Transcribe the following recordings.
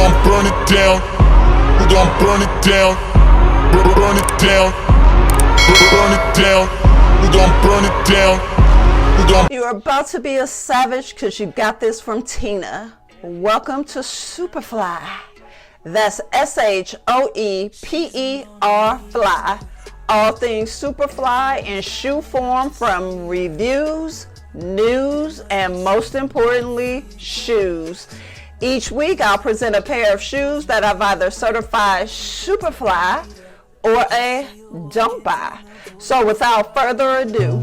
gon' burn it down? Who gon' burn it down? Burn it down. Burn it down. Who gon' burn it down? Who gon' You're about to be a savage because you got this from Tina. Welcome to SHOEPERFLY. That's SHOEPER all things Superfly in shoe form, from reviews, news, and most importantly, shoes. Each week I'll present a pair of shoes that I've either certified SHOEPERFLY or a don't buy. So without further ado,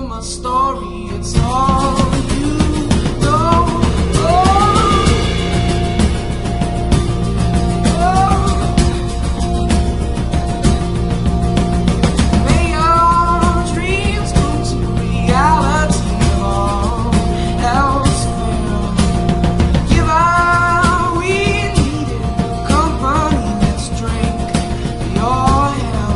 my story, it's all you know. May your dreams come to reality all elsewhere. Give all we needed, company, let's drink your hell.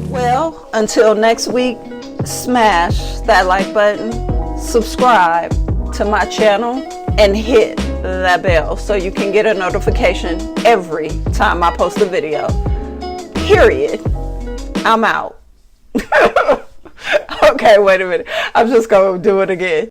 Well, until next week, smash that like button, subscribe to my channel, and hit that bell so you can get a notification every time I post a video. Period. I'm out. Okay, wait a minute. I'm just going to do it again.